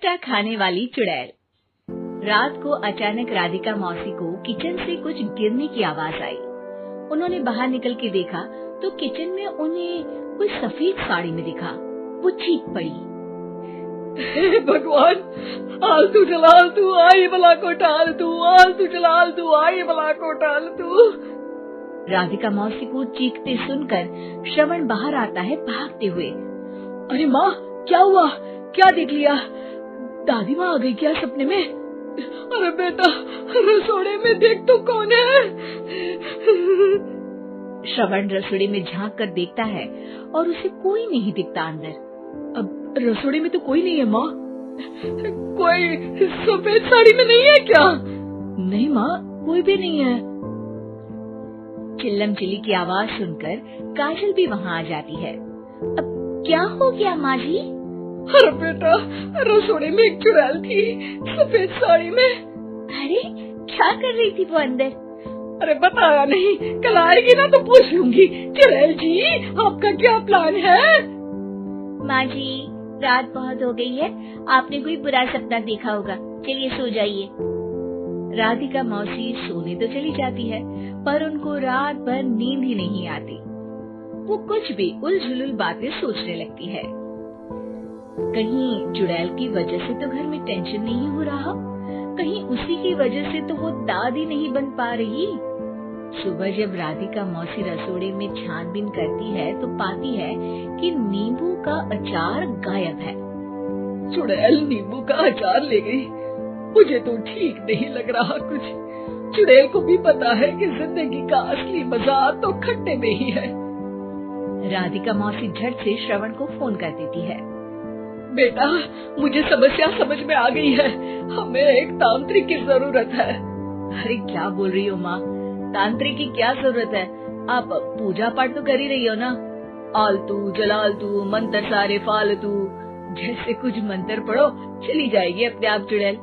खट्टा खाने वाली चुड़ैल। रात को अचानक राधिका मौसी को किचन से कुछ गिरने की आवाज आई। उन्होंने बाहर निकल के देखा तो किचन में उन्हें कोई सफेद साड़ी में दिखा। वो चीख पड़ी, हे भगवान, आलतू जलाल तू आई बला को टाल तू, आलतू जलाल तू आई बला को टाल तू। राधिका मौसी को चीखते सुनकर श्रवण बाहर आता है भागते हुए। अरे माँ, क्या हुआ? क्या देख लिया? दादी माँ आ गई क्या सपने में? अरे बेटा, रसोड़े में देख तो कौन है? श्रवण रसोड़े में झांक कर देखता है और उसे कोई नहीं दिखता अंदर। अब रसोड़े में तो कोई नहीं है माँ। कोई सफेद साड़ी में नहीं है क्या? नहीं माँ, कोई भी नहीं है। चिल्लम चिल्ली की आवाज सुनकर काजल भी वहाँ आ जाती है। अब क्या हो गया माँ जी? अरे बेटा, रसोड़े में एक चुड़ैल थी सफेद साड़ी में। अरे क्या कर रही थी वो अंदर? अरे बताया नहीं, कल आएगी ना तो पूछ लूंगी। चुड़ैल जी, आपका क्या प्लान है? माँ जी, रात बहुत हो गई है, आपने कोई बुरा सपना देखा होगा, चलिए सो जाइए। राधिका मौसी सोने तो चली जाती है पर उनको रात भर नींद ही नहीं आती। वो कुछ भी उलझुल बातें सोचने लगती है। कहीं चुड़ैल की वजह से तो घर में टेंशन नहीं हो रहा, कहीं उसी की वजह से तो वो दादी नहीं बन पा रही। सुबह जब राधिका मौसी रसोड़े में छानबीन करती है तो पाती है कि नींबू का अचार गायब है। चुड़ैल नींबू का अचार ले गई, मुझे तो ठीक नहीं लग रहा कुछ। चुड़ैल को भी पता है कि जिंदगी का असली मजा तो खट्टे में ही है। राधिका मौसी झट से श्रवण को फोन कर देती है। बेटा, मुझे समस्या समझ में आ गई है, हमें एक तांत्रिक की जरूरत है। अरे क्या बोल रही हो माँ, तांत्रिक की क्या जरूरत है? आप पूजा पाठ तो कर ही रही हो ना। आलतू जलालतू मंत्र सारे फालतू जैसे कुछ मंत्र पढ़ो, चली जाएगी अपने आप चुड़ैल।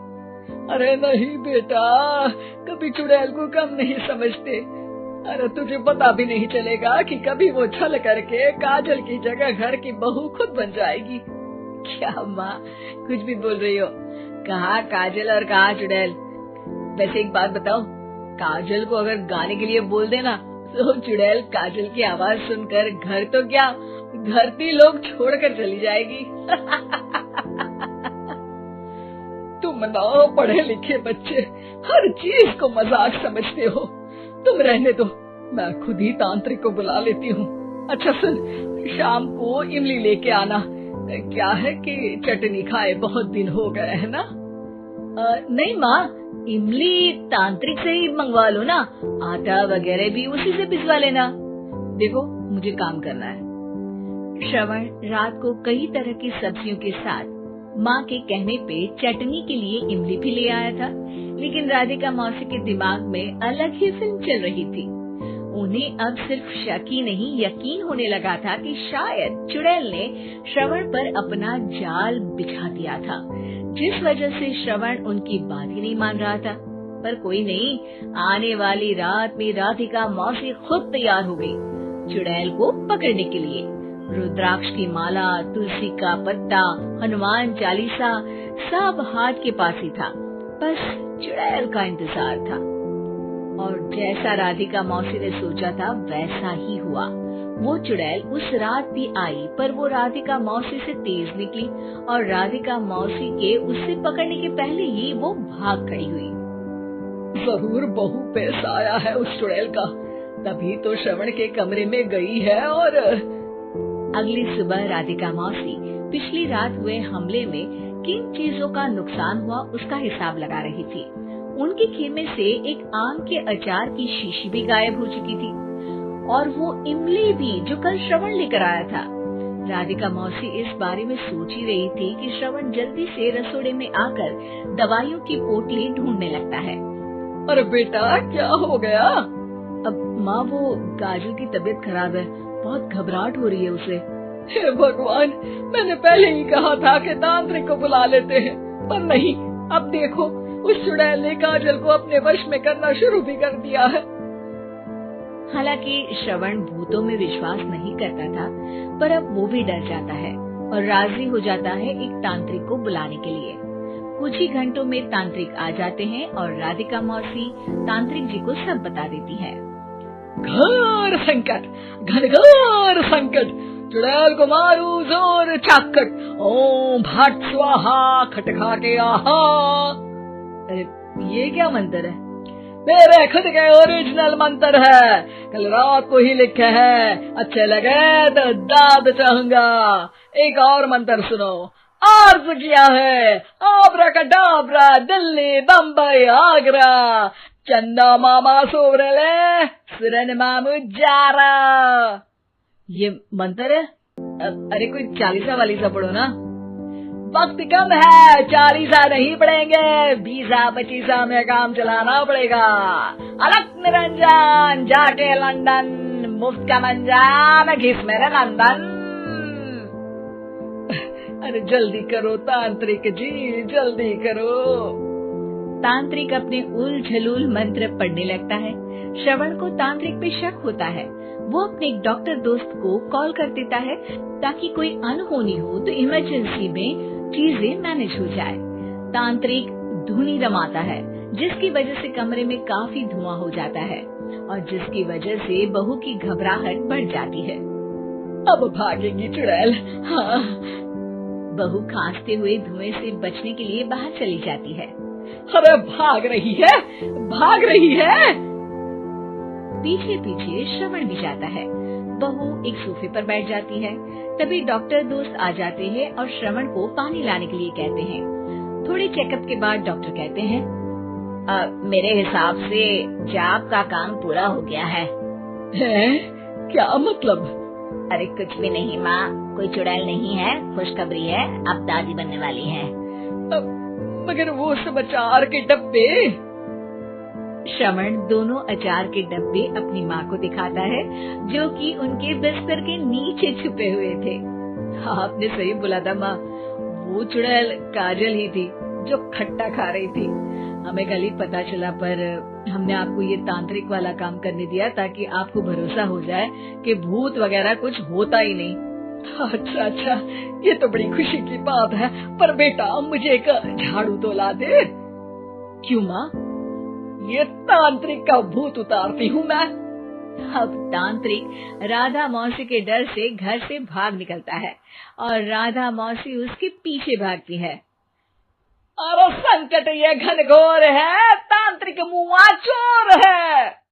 अरे नहीं बेटा, कभी चुड़ैल को कम नहीं समझते। अरे तुझे पता भी नहीं चलेगा कि कभी वो छल करके काजल की जगह घर की बहू खुद बन जाएगी। क्या माँ, कुछ भी बोल रही हो? कहाँ काजल और कहाँ चुड़ैल? वैसे एक बात बताओ, काजल को अगर गाने के लिए बोल देना तो चुड़ैल काजल की आवाज सुनकर घर तो क्या धरती लोग छोड़कर चली जाएगी। तुम ना पढ़े लिखे बच्चे हर चीज को मजाक समझते हो। तुम रहने दो, मैं खुद ही तांत्रिक को बुला लेती हूँ। अच्छा सुन, शाम को इमली लेके आना। क्या है कि चटनी खाए बहुत दिन हो गए है ना? नहीं माँ, इमली तांत्रिक से ही मंगवा लो ना, आटा वगैरह भी उसी से पिसवा लेना। देखो मुझे काम करना है। श्रवण रात को कई तरह की सब्जियों के साथ माँ के कहने पे चटनी के लिए इमली भी ले आया था, लेकिन राधिका मौसी के दिमाग में अलग ही फिल्म चल रही थी। उन्हें अब सिर्फ शक ही नहीं यकीन होने लगा था कि शायद चुड़ैल ने श्रवण पर अपना जाल बिछा दिया था, जिस वजह से श्रवण उनकी बात ही नहीं मान रहा था। पर कोई नहीं, आने वाली रात में राधिका मौसी खुद तैयार हो गई चुड़ैल को पकड़ने के लिए। रुद्राक्ष की माला, तुलसी का पत्ता, हनुमान चालीसा सब हाथ के पास ही था, बस चुड़ैल का इंतजार था। और जैसा राधिका मौसी ने सोचा था वैसा ही हुआ। वो चुड़ैल उस रात भी आई, पर वो राधिका मौसी से तेज निकली और राधिका मौसी के उससे पकड़ने के पहले ही वो भाग खड़ी हुई। जरूर बहू पे साया है उस चुड़ैल का, तभी तो श्रवण के कमरे में गई है। और अगली सुबह राधिका मौसी पिछली रात हुए हमले में किन चीजों का नुकसान हुआ उसका हिसाब लगा रही थी। उनके खेमे से एक आम के अचार की शीशी भी गायब हो चुकी थी और वो इमली भी जो कल श्रवण लेकर आया था। राधिका मौसी इस बारे में सोच ही रही थी कि श्रवण जल्दी से रसोड़े में आकर दवाइयों की पोटली ढूंढने लगता है। अरे बेटा, क्या हो गया? अब माँ, वो काजल की तबीयत खराब है, बहुत घबराहट हो रही है उसे। हे भगवान, मैंने पहले ही कहा था कि तांत्रिक को बुला लेते हैं, पर नहीं। अब देखो, उस चुड़ैल ने काजल को अपने वश में करना शुरू भी कर दिया है। हालांकि श्रवण भूतों में विश्वास नहीं करता था, पर अब वो भी डर जाता है। और राजी हो जाता है एक तांत्रिक को बुलाने के लिए। कुछ ही घंटों में तांत्रिक आ जाते हैं और राधिका मौसी तांत्रिक जी को सब बता देती है। घोर संकट, घनघोर संकट, चुड़ैल को मारू जोर चाकट, ओम भट स्वाहा खटखा के आहा। अरे ये क्या मंत्र है? मेरे खुद के ओरिजिनल मंत्र है, कल रात को ही लिखे हैं, अच्छे लगे तो दाद चाहूंगा। एक और मंत्र सुनो। अर्ज किया है आब्राकडाब्रा, दिल्ली बम्बई आगरा, चंदा मामा सोवरले सुरन मामू जारा। ये मंत्र है? अरे कोई चालीसा वालीसा पढ़ो ना। वक्त कम है, 40 नहीं पड़ेंगे, 20-25 में काम चलाना पड़ेगा। अलग निरंजन जाके लंदन, मुफ्त का मंजान घिस मेरे लंदन। अरे जल्दी करो तांत्रिक जी, जल्दी करो। तांत्रिक अपने उल झलूल मंत्र पढ़ने लगता है। श्रवण को तांत्रिक पे शक होता है। वो अपने एक डॉक्टर दोस्त को कॉल कर देता है ताकि कोई अनहोनी हो तो इमरजेंसी में चीजें मैनेज हो जाए। तांत्रिक धुनी रमाता है, जिसकी वजह से कमरे में काफी धुआं हो जाता है और जिसकी वजह से बहू की घबराहट बढ़ जाती है। अब भागेगी चुड़ैल। हाँ। बहू खांसते हुए धुएं से बचने के लिए बाहर चली जाती है। अरे भाग रही है, भाग रही है। पीछे पीछे श्रवण भी जाता है। बहू एक सोफे पर बैठ जाती है। तभी डॉक्टर दोस्त आ जाते हैं और श्रवण को पानी लाने के लिए कहते हैं। थोड़े चेकअप के बाद डॉक्टर कहते हैं, मेरे हिसाब से जाप का काम पूरा हो गया है। क्या मतलब? अरे कुछ भी नहीं माँ, कोई चुड़ैल नहीं है, खुशखबरी है, अब दादी बनने वाली है। मगर वो सब अचार के डब्बे। श्रवण दोनों अचार के डब्बे अपनी माँ को दिखाता है, जो कि उनके बिस्तर के नीचे छुपे हुए थे। आपने सही बोला था माँ, वो चुड़ैल काजल ही थी जो खट्टा खा रही थी। हमें कल ही पता चला, पर हमने आपको ये तांत्रिक वाला काम करने दिया ताकि आपको भरोसा हो जाए कि भूत वगैरह कुछ होता ही नहीं। अच्छा अच्छा, ये तो बड़ी खुशी की बात है। पर बेटा मुझे एक झाड़ू तो ला दे। क्यों माँ? ये तांत्रिक का भूत उतारती हूँ मैं। अब तांत्रिक राधा मौसी के डर से घर से भाग निकलता है और राधा मौसी उसके पीछे भागती है। अरे संकट ये घनघोर है, तांत्रिक मुआ चोर है।